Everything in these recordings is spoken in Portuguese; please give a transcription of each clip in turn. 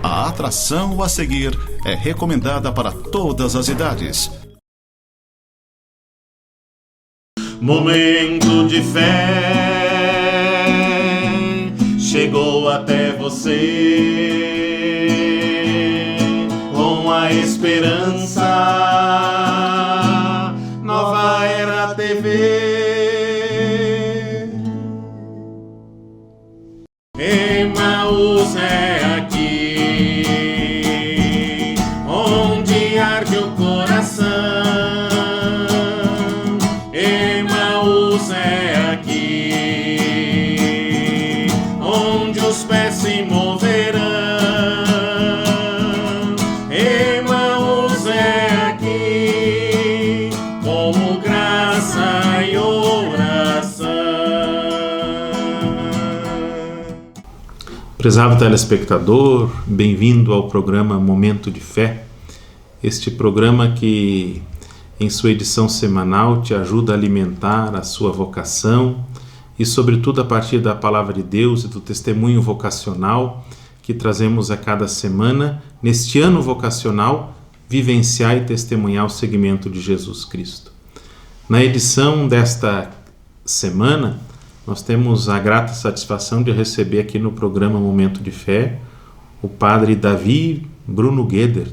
A atração a seguir é recomendada para todas as idades. Momento de fé chegou até você com a esperança. Nova Era TV. Emaús é aqui, onde arde o coração. Emaús é aqui, onde os pés se moverão. Emaús é aqui, como graça e oração. Prezado telespectador, bem-vindo ao programa Momento de Fé, este programa que em sua edição semanal te ajuda a alimentar a sua vocação e sobretudo a partir da Palavra de Deus e do testemunho vocacional que trazemos a cada semana, neste ano vocacional, vivenciar e testemunhar o segmento de Jesus Cristo. Na edição desta semana, nós temos a grata satisfação de receber aqui no programa Momento de Fé o padre Davi Bruno Gueder.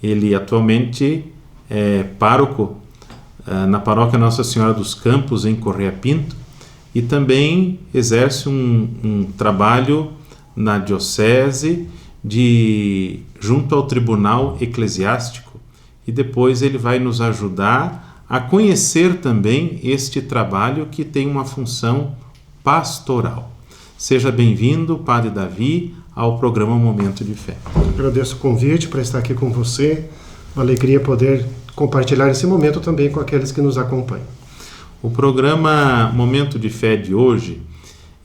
Ele atualmente é pároco na paróquia Nossa Senhora dos Campos, em Correia Pinto, e também exerce um trabalho na diocese junto ao Tribunal Eclesiástico, e depois ele vai nos ajudar a conhecer também este trabalho que tem uma função pastoral. Seja bem-vindo, Padre Davi, ao programa Momento de Fé. Agradeço o convite para estar aqui com você. Uma alegria poder compartilhar esse momento também com aqueles que nos acompanham. O programa Momento de Fé de hoje,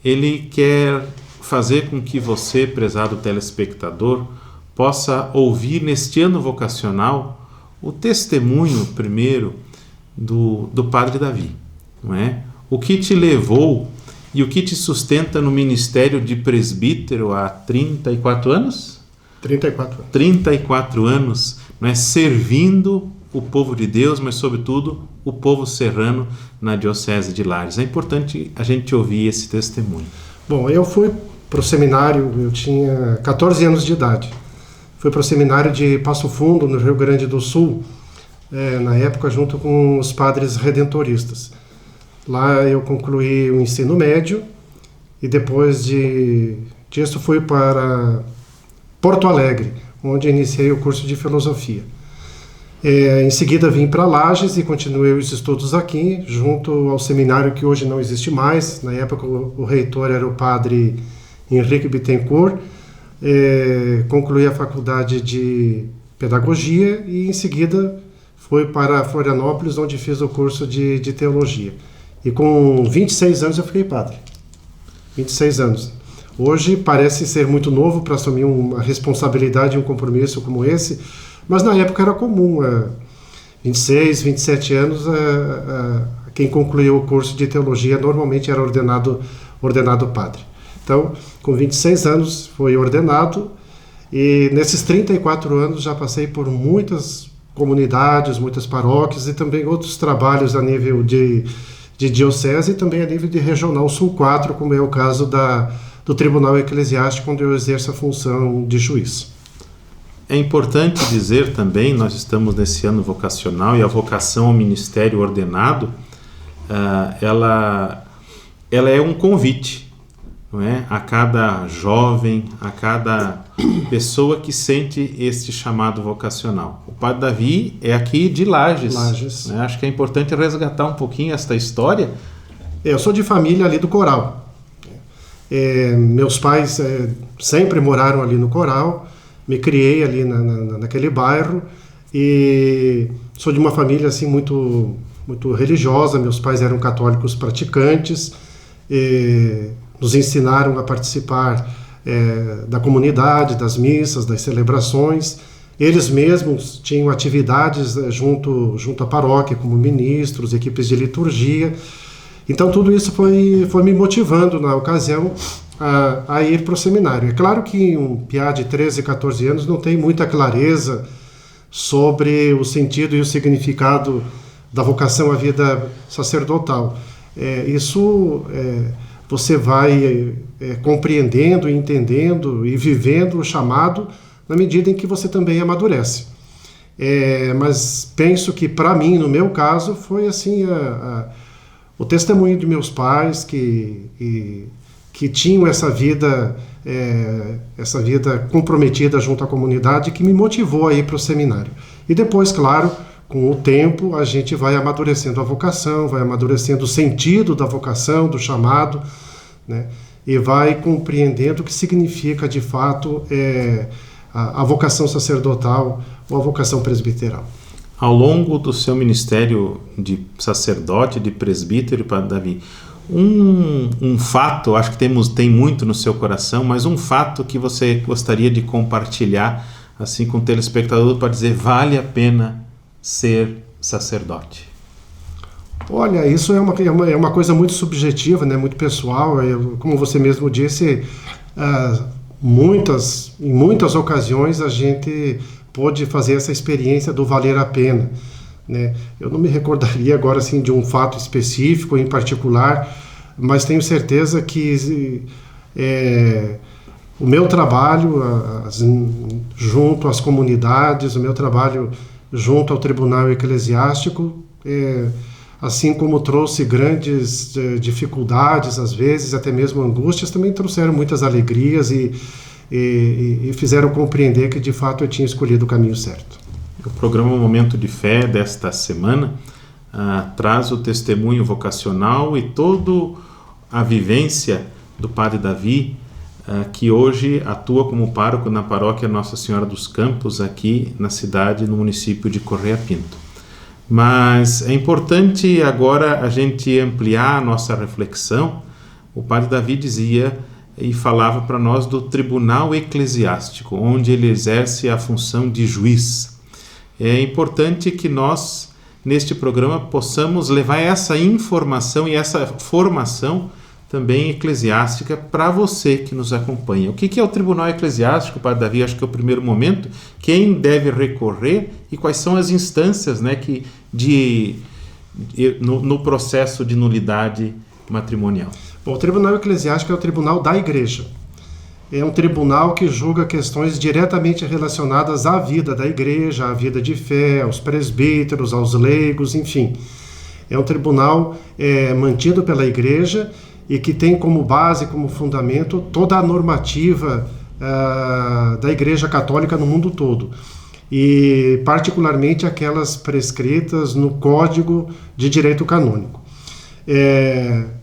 ele quer fazer com que você, prezado telespectador, possa ouvir neste ano vocacional o testemunho primeiro do Padre Davi, não é? O que te levou e o que te sustenta no ministério de presbítero há 34 anos? 34 anos. 34 anos, não é? Servindo o povo de Deus, mas sobretudo o povo serrano na Diocese de Lages. É importante a gente ouvir esse testemunho. Bom, eu fui para o seminário, eu tinha 14 anos de idade. Fui para o seminário de Passo Fundo, no Rio Grande do Sul, na época junto com os padres redentoristas. Lá eu concluí o ensino médio e depois disso fui para Porto Alegre, onde iniciei o curso de filosofia. Em seguida vim para Lages e continuei os estudos aqui, junto ao seminário que hoje não existe mais. Na época o reitor era o padre Henrique Bittencourt. Concluí a faculdade de pedagogia e em seguida fui para Florianópolis, onde fiz o curso de teologia. E com 26 anos eu fiquei padre. 26 anos. Hoje parece ser muito novo para assumir uma responsabilidade e um compromisso como esse, mas na época era comum. 26, 27 anos, quem concluiu o curso de teologia normalmente era ordenado padre. Então, com 26 anos fui ordenado e nesses 34 anos já passei por muitas comunidades, muitas paróquias e também outros trabalhos a nível de diocese e também a nível de regional Sul 4, como é o caso do Tribunal Eclesiástico, onde eu exerço a função de juiz. É importante dizer também, nós estamos nesse ano vocacional e a vocação ao ministério ordenado, ela é um convite, não é? A cada jovem, a cada pessoa que sente este chamado vocacional. O Padre Davi é aqui de Lages. Né? Acho que é importante resgatar um pouquinho esta história. Eu sou de família ali do Coral. Meus pais sempre moraram ali no Coral, me criei ali naquele bairro e sou de uma família assim muito, muito religiosa. Meus pais eram católicos praticantes, nos ensinaram a participar da comunidade, das missas, das celebrações. Eles mesmos tinham atividades junto à paróquia, como ministros, equipes de liturgia. Então tudo isso foi me motivando na ocasião a ir para o seminário. É claro que um piá de 13, 14 anos não tem muita clareza sobre o sentido e o significado da vocação à vida sacerdotal. Você vai compreendendo, entendendo e vivendo o chamado na medida em que você também amadurece. Mas penso que, para mim, no meu caso, foi assim o testemunho de meus pais que tinham essa vida comprometida junto à comunidade, que me motivou a ir para o seminário. E depois, claro, com o tempo, a gente vai amadurecendo a vocação, vai amadurecendo o sentido da vocação, do chamado, né? E vai compreendendo o que significa, de fato, a vocação sacerdotal ou a vocação presbiteral. Ao longo do seu ministério de sacerdote, de presbítero, Padre Davi, um fato, acho que tem muito no seu coração, mas um fato que você gostaria de compartilhar assim com o telespectador para dizer: vale a pena ser sacerdote? Olha, isso é uma coisa muito subjetiva, né, muito pessoal. Como você mesmo disse, em muitas ocasiões a gente pôde fazer essa experiência do valer a pena, né? Eu não me recordaria agora assim, de um fato específico, em particular, mas tenho certeza que o meu trabalho junto às comunidades, o meu trabalho junto ao tribunal eclesiástico, assim como trouxe grandes dificuldades, às vezes até mesmo angústias, também trouxeram muitas alegrias e fizeram compreender que de fato eu tinha escolhido o caminho certo. O programa Momento de Fé desta semana traz o testemunho vocacional e toda a vivência do Padre Davi, que hoje atua como pároco na paróquia Nossa Senhora dos Campos, aqui na cidade, no município de Correia Pinto. Mas é importante agora a gente ampliar a nossa reflexão. O Padre Davi dizia e falava para nós do tribunal eclesiástico, onde ele exerce a função de juiz. É importante que nós, neste programa, possamos levar essa informação e essa formação também eclesiástica para você que nos acompanha. O que é o tribunal eclesiástico, Padre Davi? Acho que é o primeiro momento. Quem deve recorrer e quais são as instâncias, né, no processo de nulidade matrimonial? Bom, o tribunal eclesiástico é o tribunal da Igreja. É um tribunal que julga questões diretamente relacionadas à vida da Igreja, à vida de fé, aos presbíteros, aos leigos, enfim. É um tribunal mantido pela Igreja e que tem como base, como fundamento, toda a normativa da Igreja Católica no mundo todo. E particularmente aquelas prescritas no Código de Direito Canônico.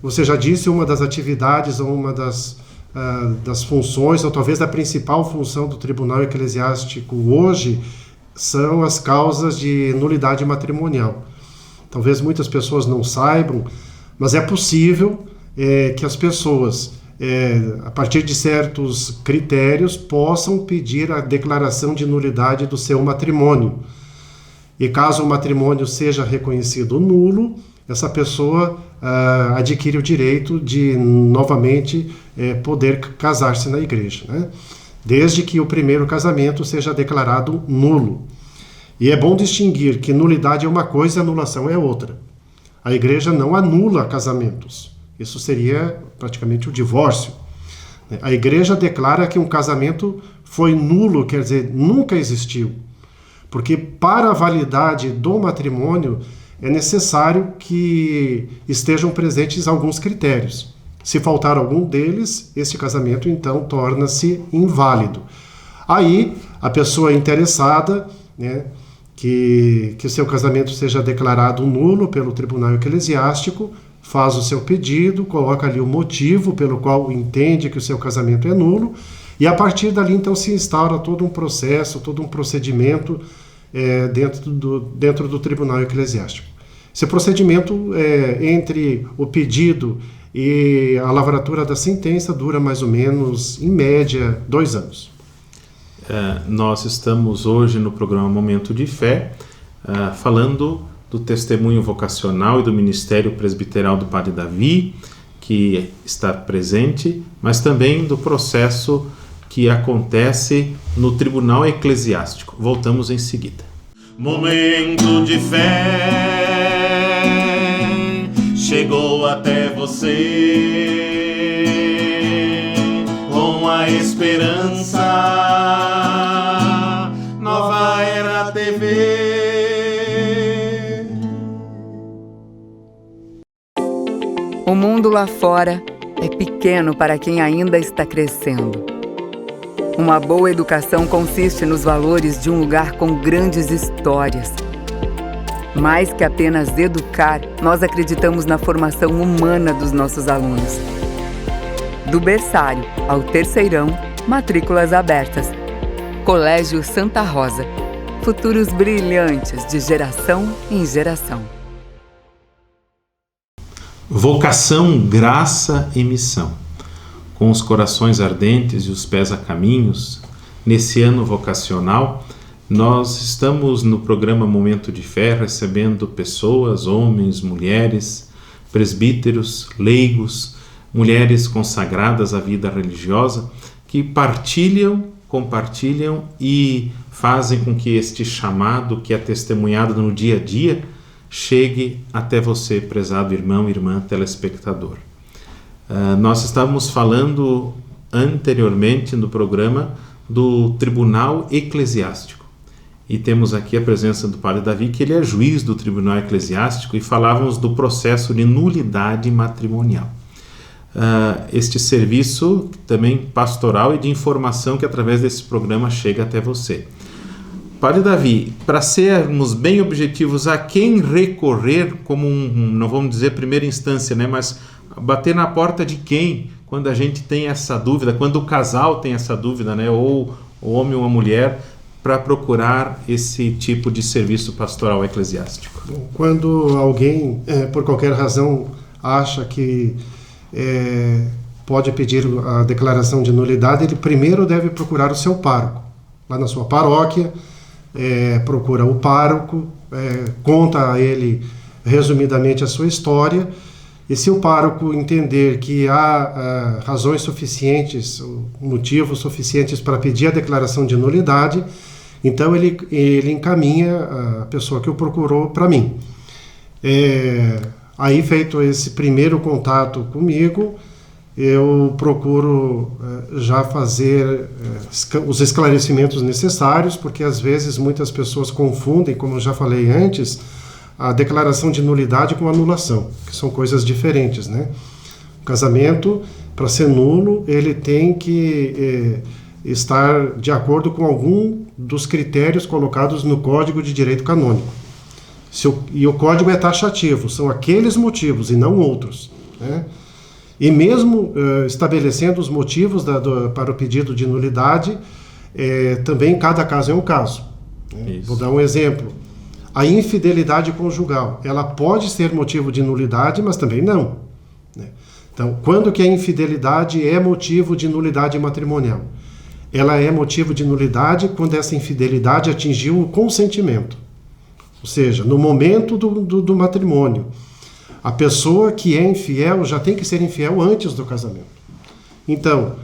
Você já disse, uma das atividades ou uma das funções, ou talvez a principal função do Tribunal Eclesiástico hoje, são as causas de nulidade matrimonial. Talvez muitas pessoas não saibam, mas é possível que as pessoas, a partir de certos critérios, possam pedir a declaração de nulidade do seu matrimônio. E caso o matrimônio seja reconhecido nulo, essa pessoa adquire o direito de novamente poder casar-se na igreja, né? Desde que o primeiro casamento seja declarado nulo. E é bom distinguir que nulidade é uma coisa e anulação é outra. A igreja não anula casamentos. Isso seria praticamente o divórcio. A igreja declara que um casamento foi nulo, quer dizer, nunca existiu. Porque para a validade do matrimônio é necessário que estejam presentes alguns critérios. Se faltar algum deles, esse casamento então torna-se inválido. Aí a pessoa interessada, né, que o seu casamento seja declarado nulo pelo tribunal eclesiástico, faz o seu pedido, coloca ali o motivo pelo qual entende que o seu casamento é nulo, e a partir dali então se instaura todo um processo, todo um procedimento dentro do tribunal eclesiástico. Esse procedimento, entre o pedido e a lavratura da sentença, dura mais ou menos, em média, 2 anos. Nós estamos hoje no programa Momento de Fé, falando do testemunho vocacional e do ministério presbiteral do Padre Davi, que está presente, mas também do processo que acontece no tribunal eclesiástico. Voltamos em seguida. Momento de fé chegou até você com a esperança. Nova Era TV. O mundo lá fora é pequeno para quem ainda está crescendo. Uma boa educação consiste nos valores de um lugar com grandes histórias. Mais que apenas educar, nós acreditamos na formação humana dos nossos alunos. Do berçário ao terceirão, matrículas abertas. Colégio Santa Rosa. Futuros brilhantes de geração em geração. Vocação, graça e missão. Com os corações ardentes e os pés a caminhos, nesse ano vocacional, nós estamos no programa Momento de Fé recebendo pessoas, homens, mulheres, presbíteros, leigos, mulheres consagradas à vida religiosa, que compartilham e fazem com que este chamado, que é testemunhado no dia a dia, chegue até você, prezado irmão e irmã telespectador. Nós estávamos falando anteriormente no programa do Tribunal Eclesiástico e temos aqui a presença do Padre Davi, que ele é juiz do Tribunal Eclesiástico, e falávamos do processo de nulidade matrimonial. Este serviço também pastoral e de informação que através desse programa chega até você. Padre Davi, para sermos bem objetivos, a quem recorrer como não vamos dizer primeira instância, né, mas bater na porta de quem quando a gente tem essa dúvida, quando o casal tem essa dúvida, né, ou o homem ou a mulher, para procurar esse tipo de serviço pastoral eclesiástico? Quando alguém, por qualquer razão, acha que pode pedir a declaração de nulidade, ele primeiro deve procurar o seu pároco, lá na sua paróquia. Procura o pároco, conta a ele resumidamente a sua história, e se o pároco entender que há razões suficientes, motivos suficientes para pedir a declaração de nulidade, então ele encaminha a pessoa que o procurou para mim. Aí, feito esse primeiro contato comigo, eu procuro já fazer os esclarecimentos necessários, porque às vezes muitas pessoas confundem, como eu já falei antes, a declaração de nulidade com anulação, que são coisas diferentes, né? O casamento, para ser nulo, ele tem que estar de acordo com algum dos critérios colocados no Código de Direito Canônico. E o código é taxativo, são aqueles motivos e não outros, né? E mesmo estabelecendo os motivos para o pedido de nulidade, também cada caso é um caso. Vou dar um exemplo. A infidelidade conjugal, ela pode ser motivo de nulidade, mas também não, né? Então, quando que a infidelidade é motivo de nulidade matrimonial? Ela é motivo de nulidade quando essa infidelidade atingiu o consentimento. Ou seja, no momento do matrimônio. A pessoa que é infiel já tem que ser infiel antes do casamento. Então,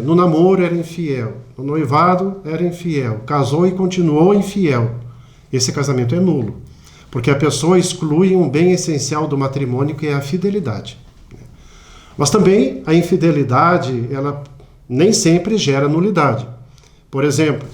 no namoro era infiel, no noivado era infiel, casou e continuou infiel. Esse casamento é nulo, porque a pessoa exclui um bem essencial do matrimônio, que é a fidelidade. Mas também a infidelidade, ela nem sempre gera nulidade. Por exemplo,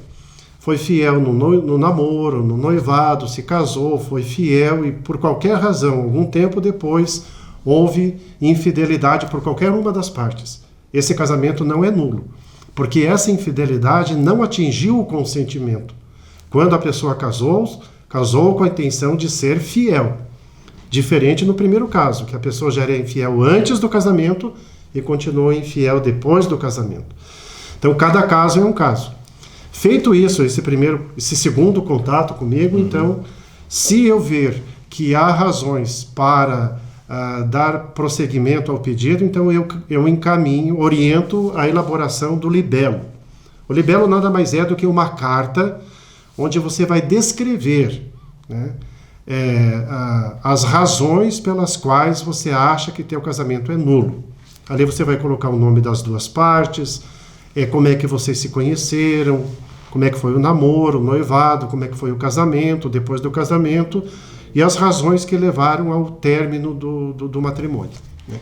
foi fiel no namoro, no noivado, se casou, foi fiel e por qualquer razão, algum tempo depois, houve infidelidade por qualquer uma das partes. Esse casamento não é nulo, porque essa infidelidade não atingiu o consentimento. Quando a pessoa casou com a intenção de ser fiel. Diferente no primeiro caso, que a pessoa já era infiel antes do casamento e continuou infiel depois do casamento. Então, cada caso é um caso. Feito isso, esse segundo contato comigo, então, se eu ver que há razões para dar prosseguimento ao pedido, então eu encaminho, oriento a elaboração do libelo. O libelo nada mais é do que uma carta onde você vai descrever, né, as razões pelas quais você acha que teu casamento é nulo. Ali você vai colocar o nome das duas partes, como é que vocês se conheceram, como é que foi o namoro, o noivado, como é que foi o casamento, depois do casamento, e as razões que levaram ao término do matrimônio, né?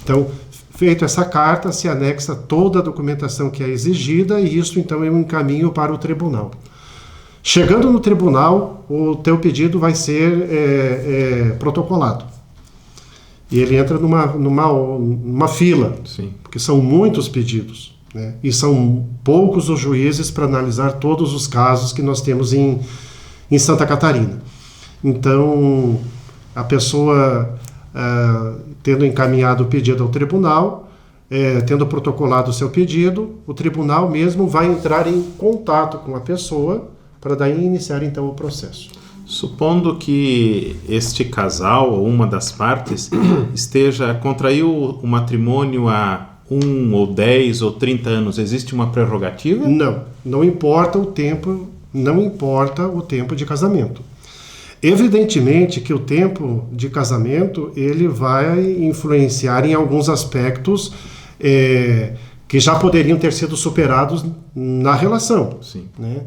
Então, feito essa carta, se anexa toda a documentação que é exigida, e isso então é um caminho para o tribunal. Chegando no tribunal, o teu pedido vai ser protocolado. E ele entra numa fila, Sim. porque são muitos pedidos, né? E são poucos os juízes para analisar todos os casos que nós temos em Santa Catarina. Então, a pessoa, tendo encaminhado o pedido ao tribunal, tendo protocolado o seu pedido, o tribunal mesmo vai entrar em contato com a pessoa para daí iniciar então o processo. Supondo que este casal ou uma das partes contraiu o matrimônio há 1 ou 10 ou 30 anos, existe uma prerrogativa? Não importa o tempo de casamento. Evidentemente que o tempo de casamento ele vai influenciar em alguns aspectos que já poderiam ter sido superados na relação, Sim. né?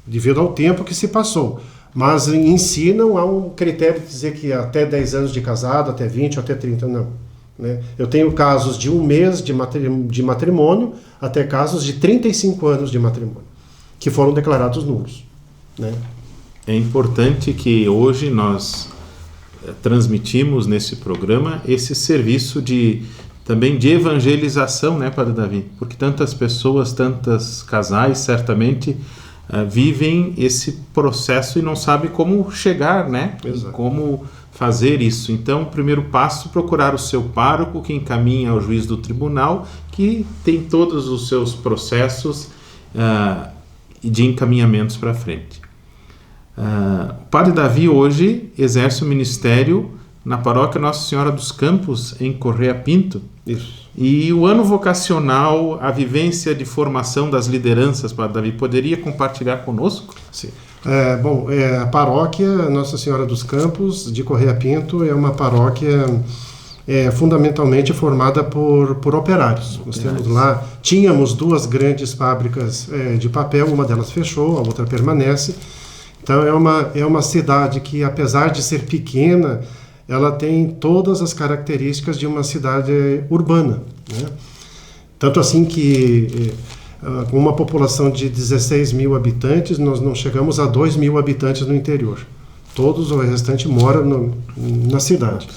Devido ao tempo que se passou. Mas em si não há um critério de dizer que até 10 anos de casado, até 20, até 30, não, né? Eu tenho casos de 1 mês de matrimônio até casos de 35 anos de matrimônio, que foram declarados nulos, né? É importante que hoje nós transmitimos nesse programa esse serviço também de evangelização, né, Padre Davi? Porque tantas pessoas, tantos casais, certamente vivem esse processo e não sabem como chegar, né? Exato. Como fazer isso. Então, o primeiro passo, procurar o seu pároco, que encaminha ao juiz do tribunal, que tem todos os seus processos de encaminhamentos para frente. O Padre Davi hoje exerce o ministério na paróquia Nossa Senhora dos Campos, em Correia Pinto. Isso. E o ano vocacional, a vivência de formação das lideranças, Padre Davi, poderia compartilhar conosco? Sim. A paróquia Nossa Senhora dos Campos, de Correia Pinto, é uma paróquia fundamentalmente formada por operários. Nós tínhamos 2 grandes fábricas de papel, uma delas fechou, a outra permanece. Então é uma cidade que, apesar de ser pequena, ela tem todas as características de uma cidade urbana, né? Tanto assim que, com uma população de 16 mil habitantes, nós não chegamos a 2 mil habitantes no interior. Todos o restante mora na cidade.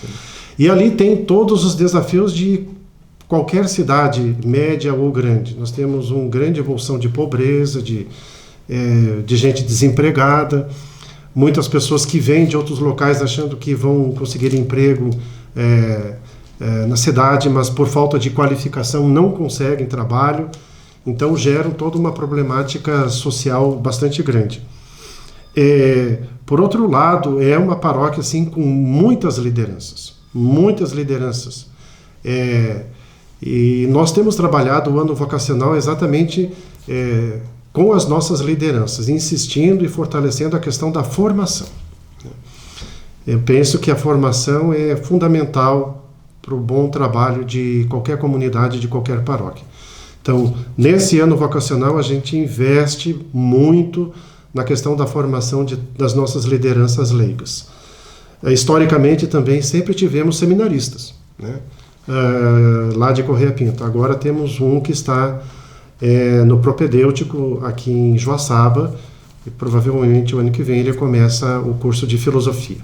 E ali tem todos os desafios de qualquer cidade, média ou grande. Nós temos uma grande evolução de pobreza, de gente desempregada, muitas pessoas que vêm de outros locais achando que vão conseguir emprego na cidade, mas por falta de qualificação não conseguem trabalho. Então geram toda uma problemática social bastante grande. Por outro lado, é uma paróquia assim, com muitas lideranças. E nós temos trabalhado o ano vocacional exatamente com as nossas lideranças, insistindo e fortalecendo a questão da formação. Eu penso que a formação é fundamental para o bom trabalho de qualquer comunidade, de qualquer paróquia. Então, nesse ano vocacional, a gente investe muito na questão da formação das nossas lideranças leigas. Historicamente, também, sempre tivemos seminaristas, né? Lá de Correia Pinto. Agora temos um que está no propedêutico aqui em Joaçaba, e provavelmente o ano que vem ele começa o curso de filosofia.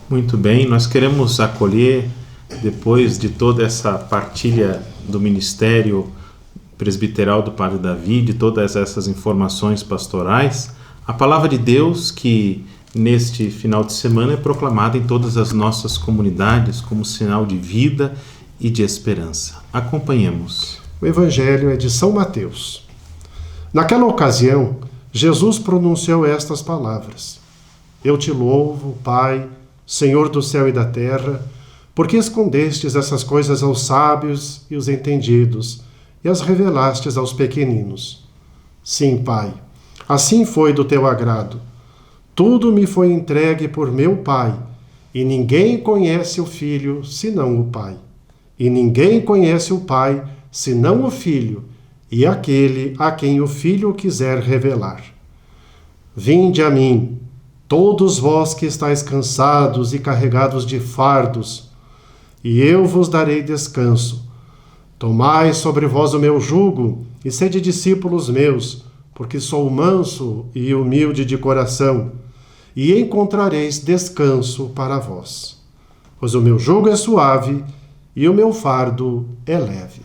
Muito bem, nós queremos acolher, depois de toda essa partilha do ministério presbiteral do Padre Davi, de todas essas informações pastorais, a palavra de Deus que neste final de semana é proclamada em todas as nossas comunidades como sinal de vida e de esperança. Acompanhemos. O Evangelho é de São Mateus. Naquela ocasião, Jesus pronunciou estas palavras: Eu te louvo, Pai, Senhor do céu e da terra, porque escondestes essas coisas aos sábios e os entendidos, e as revelastes aos pequeninos. Sim, Pai, assim foi do teu agrado. Tudo me foi entregue por meu Pai, e ninguém conhece o Filho senão o Pai. E ninguém conhece o Pai senão o Filho, e aquele a quem o Filho quiser revelar. Vinde a mim, todos vós que estáis cansados e carregados de fardos, e eu vos darei descanso. Tomai sobre vós o meu jugo, e sede discípulos meus, porque sou manso e humilde de coração, e encontrareis descanso para vós. Pois o meu jugo é suave, e o meu fardo é leve.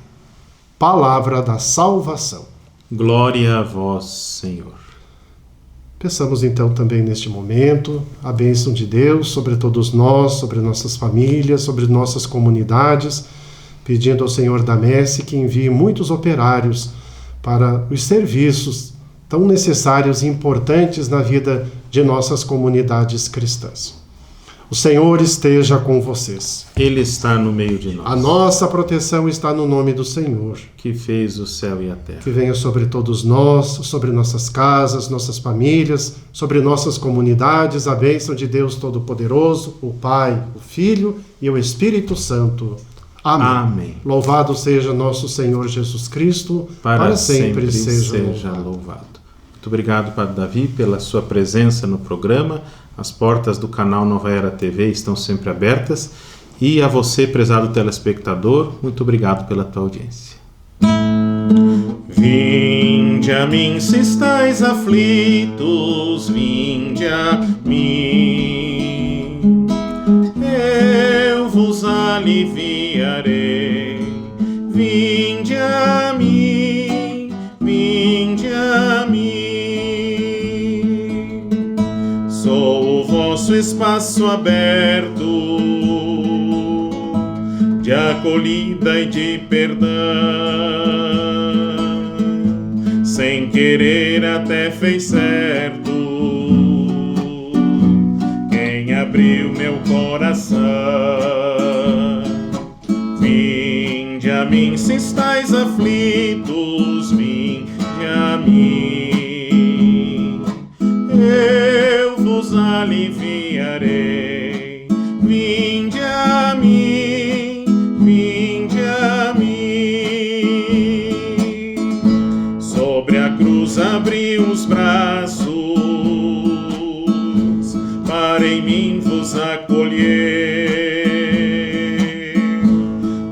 Palavra da salvação. Glória a vós, Senhor. Peçamos então também neste momento a bênção de Deus sobre todos nós, sobre nossas famílias, sobre nossas comunidades, pedindo ao Senhor da Messe que envie muitos operários para os serviços tão necessários e importantes na vida de nossas comunidades cristãs. O Senhor esteja com vocês. Ele está no meio de nós. A nossa proteção está no nome do Senhor, que fez o céu e a terra. que venha sobre todos nós, sobre nossas casas, nossas famílias, sobre nossas comunidades, a bênção de Deus Todo-Poderoso, o Pai, o Filho e o Espírito Santo. Amém. Amém. Louvado seja nosso Senhor Jesus Cristo, Para sempre seja louvado. Muito obrigado, Padre Davi, pela sua presença no programa. As portas do canal Nova Era TV estão sempre abertas. E a você, prezado telespectador, muito obrigado pela tua audiência. Vinde a mim se estáis aflitos, vinde a mim, eu vos aliviarei. Vinde a mim, vinde a mim. Sou o vosso espaço aberto de acolhida e de perdão. Sem querer até fez certo quem abriu meu coração. Vinde a mim se estáis aflitos, vinde a mim, eu vos aliviarei. Vinde a mim, vinde a mim. Sobre a cruz abri os braços para em mim vos acolher.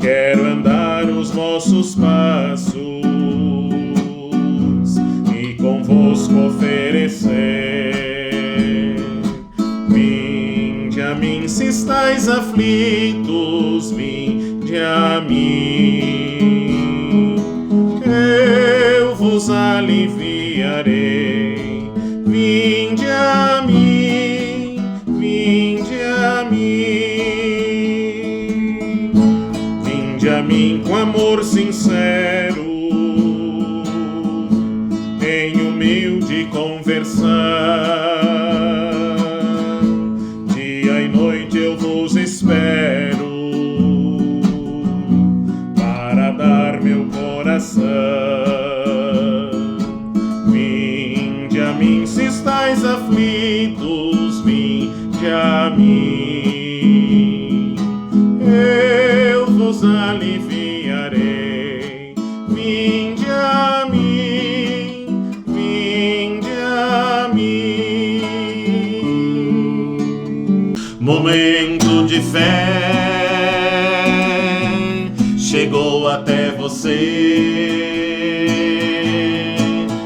Quero andar os vossos passos e convosco oferecer. Vinde a mim se estáis aflitos, vinde a mim, eu vos aliviarei. Vinde a mim, vinde a mim. Vinde a mim com amor sincero, em humilde conversão. Dia e noite eu vos espero para dar meu coração. Vinde a mim se estáis aflitos, vinde a mim, eu vos aliviarei. Vinde a mim, vinde a mim. Momento de fé chegou até você,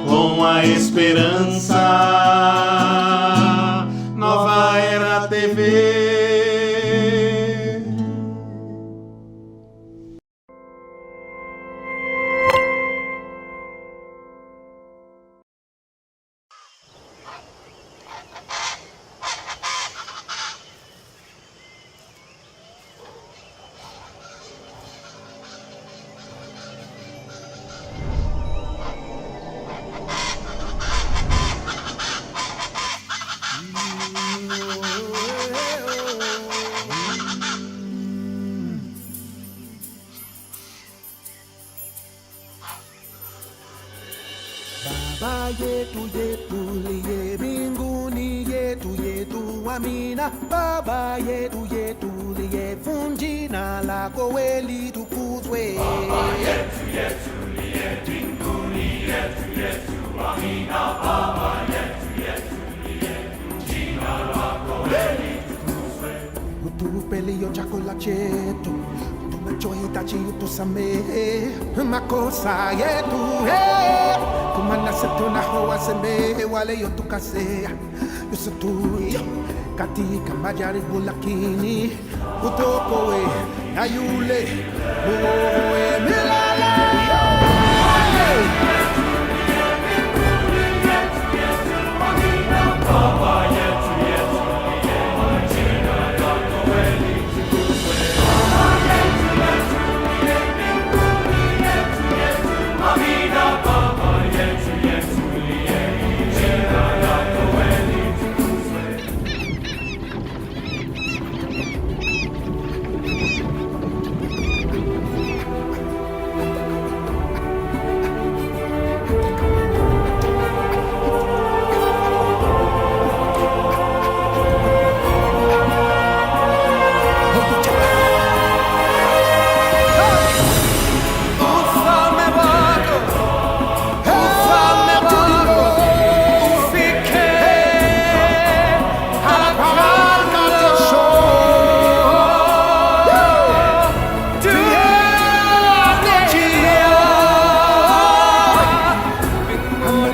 com a esperança, Nova Era TV. Baba yetu yetu liye mbinguni, yetu amina baba yetu yetu liyevunjina lako eli tukuzwe. Baba yetu yetu liye mbinguni yetu yetu amina baba yetu yetu liyevunjina lako eli tukuzwe. Utupe leo chakula chetu tunachohitaji, utusamehe makosa yetu kama nasi tunawasamehe wale yotukosea, usitutie katika majaribu, lakini utuokoe na yule mwovu milele. Baba yetu yetu jina lako litukuzwe. Baba yetu yetu mbinguni yetu yetu amina. Baba yetu yetu jina lako litukuzwe.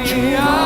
Yeah.